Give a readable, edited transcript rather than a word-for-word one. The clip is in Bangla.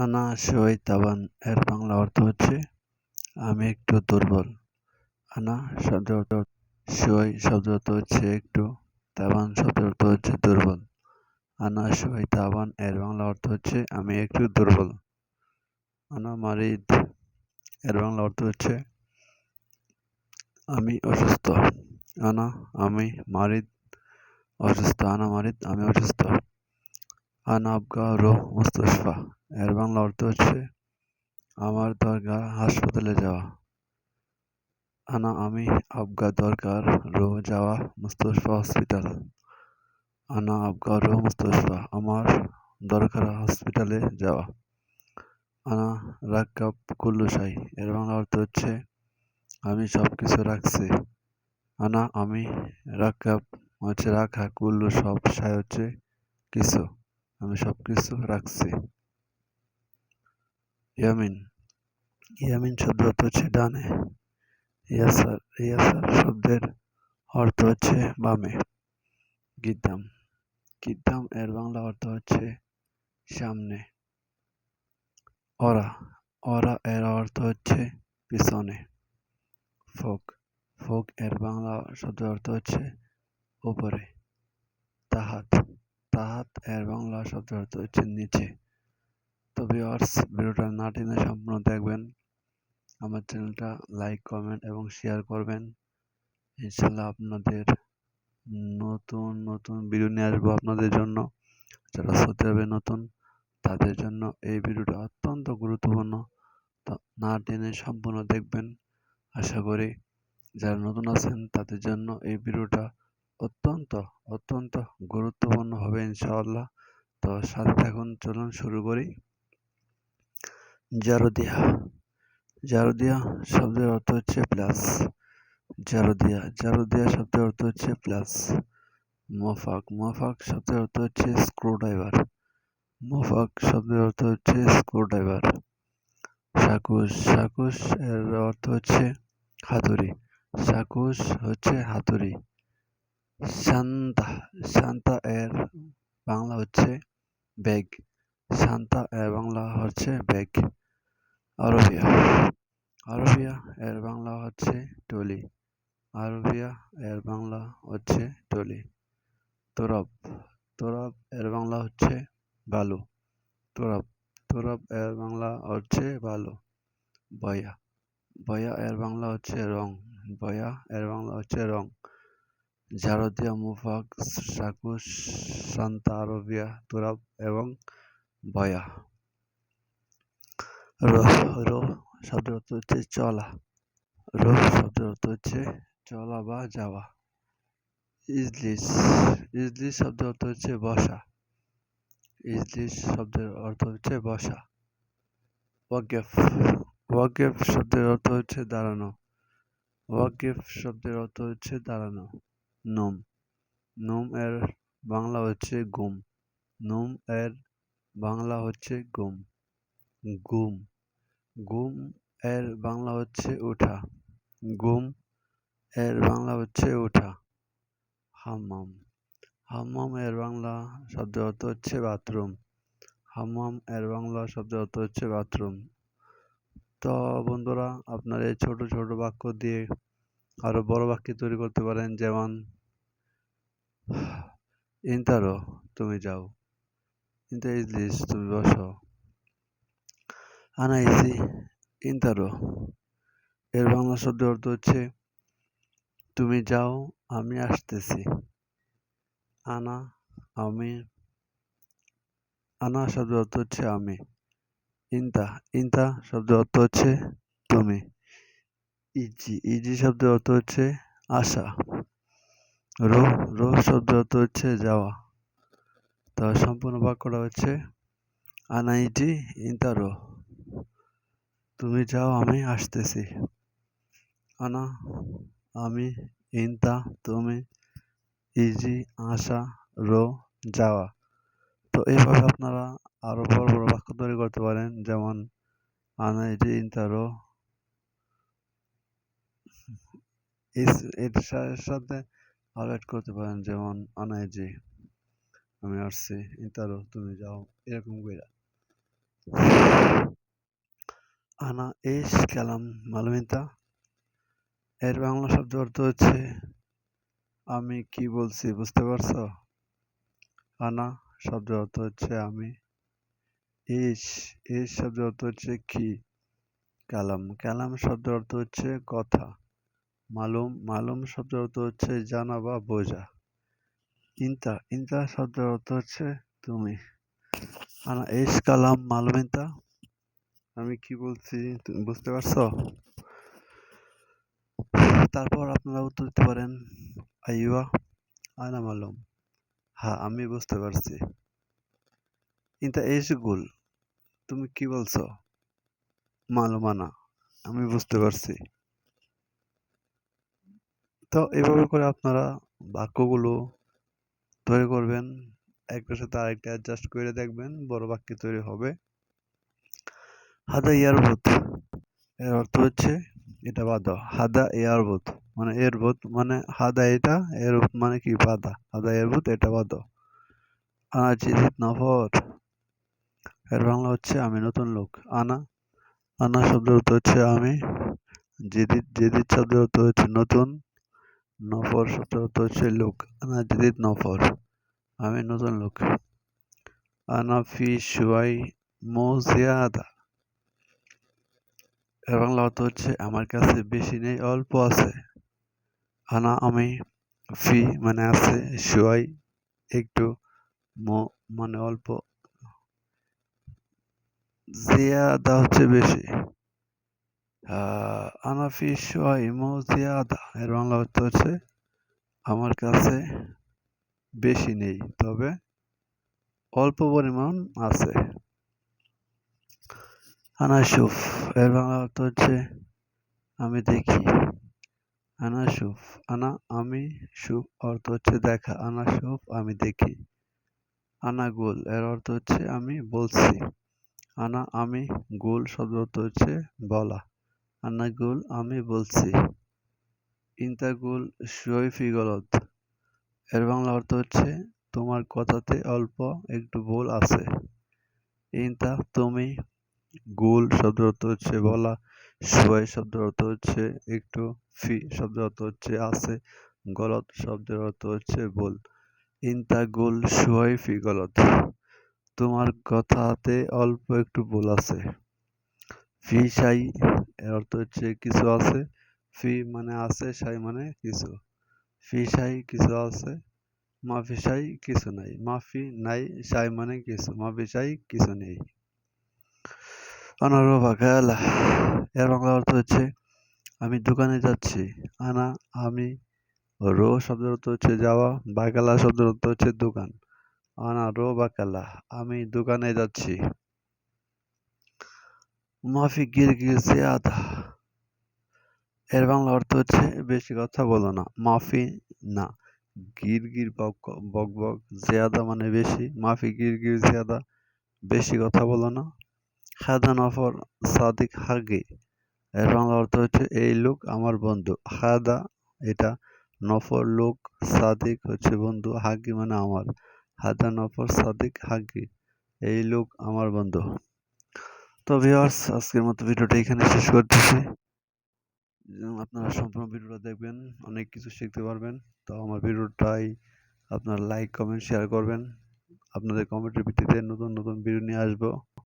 আনা সই তাবান এর বাংলা অর্থ হচ্ছে আমি একটু দুর্বল। আনা শব্দের অর্থ সই শব্দের অর্থ হচ্ছে একটু, তাবান শব্দের অর্থ হচ্ছে দুর্বল। আনা সই তাবান এর বাংলা অর্থ হচ্ছে আমি একটু দুর্বল। আনা মারিদ এর বাংলা অর্থ হচ্ছে আমি অসুস্থ। আমি মারিদ অসুস্থ। আনা মারিদ আমি অসুস্থ। আনা আবগা রোহ মুস্তশফা এর বাংলা অর্থ হচ্ছে আমার দরকার হাসপাতালে যাওয়া। আমি আবগা দরকার রো যাওয়া মুস্তশফা হসপিটাল। আবগা রো মুস্তশফা আমার দরকার হসপিটালে যাওয়া। আনা রাক্কাব কুল্লু শাই এর বাংলা অর্থ হচ্ছে আমি সবকিছু রাখছি। আমি রাক্কাব হচ্ছে রাখা, কুল্লু সব, শাই হচ্ছে কিছু, আমি সবকিছু রাখছি। ইয়ামিন ইয়ামিন শব্দ অর্থ হচ্ছে ডানে। ইয়াসার ইয়াসার শব্দের অর্থ হচ্ছে বামে। গিদ্দাম গিদ্দাম এর বাংলা অর্থ হচ্ছে সামনে। অরা অরা এর অর্থ হচ্ছে পিছনে। ফোক ফোক এর বাংলা শব্দের অর্থ হচ্ছে উপরে। তাহাত তাহাত এর বাংলা শব্দের অর্থ হচ্ছে নিচে। তো ভিউয়ার্স, ভিডিওটা না টেনে সম্পূর্ণ দেখবেন। আমার চ্যানেলটা লাইক, কমেন্ট এবং শেয়ার করবেন। ইনশাল্লাহ আপনাদের নতুন নতুন ভিডিও নিয়ে আসবো আপনাদের জন্য। যারা সৌদি আরবে নতুন তাদের জন্য এই ভিডিওটা অত্যন্ত গুরুত্বপূর্ণ। তো না টেনে সম্পূর্ণ দেখবেন। আশা করি যারা নতুন আছেন তাদের জন্য এই ভিডিওটা অত্যন্ত অত্যন্ত গুরুত্বপূর্ণ হবে ইনশাআল্লাহ। তো সাথে থাকুন, চলুন শুরু করি। জারদিয়া জারদিয়া শব্দের অর্থ হচ্ছে প্লাস। জারদিয়া শব্দের অর্থ হচ্ছে প্লাস। মোফাক শব্দের অর্থ হচ্ছে স্ক্রুড্রাইভার। মোফাক শব্দের অর্থ হচ্ছে স্ক্রুড্রাইভার। সাকুশ এর অর্থ হচ্ছে হাতুড়ি। সাকুশ হচ্ছে হাতুড়ি। শান্তা এর বাংলা হচ্ছে ব্যাগ। শান্তা এর বাংলা হচ্ছে ব্যাগ। আরবিয়া আরবিয়া এর বাংলা হচ্ছে টলি। আরবিয়া এর বাংলা হচ্ছে টলি। তোরব তোরব এর বাংলা হচ্ছে বালু। তোরব তোরব এর বাংলা হচ্ছে বালু। বয়া বয়া এর বাংলা হচ্ছে রং। বয়া এর বাংলা হচ্ছে রং। জারদিয়া, মোফাক, সাকুশ, শান্তা, আরবিয়া, তোরাব এবং বয়া। রোহ রোহ শব্দের অর্থ হচ্ছে চলা। রোহ শব্দের অর্থ হচ্ছে চলা বা যাওয়া। ইজলিস ইজলিস শব্দের অর্থ হচ্ছে বসা। ইজলিস শব্দের অর্থ হচ্ছে বসা। ওয়াকেফ ওয়াকেফ শব্দের অর্থ হচ্ছে দাঁড়ানো। ওয়াকেফ শব্দের অর্থ হচ্ছে দাঁড়ানো। নোম নোম এর বাংলা হচ্ছে গুম। নোম এর বাংলা হচ্ছে গুম। গুম গুম এর বাংলা হচ্ছে ওঠা। গুম এর বাংলা হচ্ছে ওঠা। হাম্মাম হাম্মাম এর বাংলা শব্দের অর্থ হচ্ছে বাথরুম। হাম্মাম এর বাংলা শব্দের অর্থ হচ্ছে বাথরুম। তো বন্ধুরা, আপনারা এই ছোট ছোট বাক্য দিয়ে আরো বড় বাক্য তৈরি করতে পারেন। যেমন ইন্তারো তুমি যাও, ইন্তা ইজলিস তুমি বসো। আনা ইজি ইন্তারো এর বাংলা শব্দের অর্থ হচ্ছে তুমি যাও আমি আসতেছি। আনা আমি আনা শব্দের অর্থ হচ্ছে আমি। ইন্তা শব্দের অর্থ হচ্ছে তুমি। ইজি শব্দের অর্থ হচ্ছে আসা। রো রো শব্দের অর্থ হচ্ছে যাওয়া। তো সম্পূর্ণ বাক্যটা হচ্ছে আনা ইজি ইন্তারো তুমি যাও আমি আসতেছি। আনা আমি, ইন্তা তুমি, ইজি আসা, রো যাওয়া। তো এইভাবে আপনারা আরো বড় বড় বাক্য তৈরি করতে পারেন। যেমন আনা ইজি ইন্তারো, এর সাথে আরো অ্যাড করতে পারেন। যেমন আনা ইজি আমি আসছি, ইন্তারো তুমি যাও, এরকম করে। আনা এস কালাম মালুমিতা এর বাংলা শব্দ অর্থ হচ্ছে আমি কি বলছি বুঝতে পারছো? আনা শব্দ অর্থ হচ্ছে আমি। এস এস শব্দ অর্থ হচ্ছে কি। কালাম কালাম শব্দ অর্থ হচ্ছে কথা। মালুম মালুম শব্দ অর্থ হচ্ছে জানা বা বোঝা। ইনতা ইনতা শব্দের অর্থ হচ্ছে তুমি। আনা এস কালাম মালুমিতা আমি কি বলছি তুমি বুঝতে পারছো? তারপর আপনারা উত্তর দিতে পারেন আইয়ুয়া আনা মালুম। হ্যাঁ আমি বুঝতে পারছি। ইনতা এস গুল তুমি কি বলছো? মালুম আনা আমি বুঝতে পারছি। তো এভাবে করে আপনারা বাক্যগুলো তৈরি করবেন। একটার সাথে আরেকটা অ্যাডজাস্ট করে দেখবেন বড় বাক্য তৈরি হবে। হাদা ইয়ারবুত এর অর্থ হচ্ছে এটা বাঁধা। হাদা এয়ারবুত মানে এয়ারবুত মানে হাদা এটা এয়ারবুত মানে কি বাঁধা। হাদা এয়ারবুত এটা বাঁধা। আনা জিদিত নফর এর বাংলা হচ্ছে আমি নতুন লোক। আনা আনা শব্দের অর্থ হচ্ছে আমি। জেদিদ জেদিদ শব্দের অর্থ হচ্ছে নতুন। নফর শব্দের অর্থ হচ্ছে লোক। আনা জেদিদ নফর আমি নতুন লোক। আনা ফি শুয়াই মো জিয়াদা এর বাংলা অর্থ হচ্ছে আমার কাছে বেশি নেই অল্প আছে। আনা আমি। ফি মানে আছে। শুয়াই একটু। মো মানে অল্প। জিয়াদা হচ্ছে বেশি। আনা ফি শুয়াই মো জিয়াদা এর বাংলা অর্থ হচ্ছে আমার কাছে বেশি নেই তবে অল্প পরিমাণ আছে। আনা শুফ এর বাংলা অর্থ হচ্ছে আমি দেখি। আনা শুফ আনা আমি শুফ অর্থ হচ্ছে দেখা। আনা শুফ আমি দেখি। আনা গোল এর অর্থ হচ্ছে আমি বলছি। আনা আমি গোল শব্দের অর্থ হচ্ছে বলা। আনা গোল আমি বলছি। ইনতা গোল শুয়োই ফি গলত এর বাংলা অর্থ হচ্ছে তোমার কথাতে অল্প একটু ভুল আছে। ইনতা তুমি। গোল শব্দের অর্থ হচ্ছে বলা। শুয়োই শব্দের অর্থ হচ্ছে একটু। ফি শব্দের অর্থ হচ্ছে আছে। গলত শব্দের অর্থ হচ্ছে ভুল। ইনতা গোল শুয়োই ফি গলত তোমার কথাতে অল্প একটু ভুল আছে। ফি সাই এর অর্থ হচ্ছে কিছু আছে। ফি মানে আছে সাই মানে কিছু। ফি সাই কিছু আছে। মাফি সাই কিছু নাই। মাফি নাই সাই মানে কিছু। মাফি সাই কিছু নেই। আনা রো বাকালা এর বাংলা অর্থ হচ্ছে আমি দোকানে যাচ্ছি। আনা আমি। রো শব্দের অর্থ হচ্ছে যাওয়া। বাকালা শব্দের অর্থ হচ্ছে দোকান। আনা রো বাকালা আমি দোকানে যাচ্ছি। মাফি গির গির জিয়াদা এর বাংলা অর্থ হচ্ছে বেশি কথা বলো না। মাফি না। গির গির বক বক বক জিয়াদা মানে বেশি। মাফি গির গির জিয়াদা বেশি কথা বলো না। হাদা নফর সাদিক হাগি এর বাংলা অর্থ হচ্ছে এই লোক আমার বন্ধু। হাদা এটা। নফর লোক। সাদিক হচ্ছে বন্ধু। হাগি মানে আমার। হাদা নফর সাদিক হাগি এই লোক আমার বন্ধু। তো ভিউয়ার্স আজকের মতো ভিডিওটা এখানে শেষ করতেছি। আপনারা সম্পূর্ণ ভিডিওটা দেখবেন অনেক কিছু শিখতে পারবেন। তো আমার ভিডিওটাই আপনারা লাইক কমেন্ট শেয়ার করবেন। আপনাদের কমেন্টের ভিত্তিতে নতুন নতুন ভিডিও নিয়ে আসবো।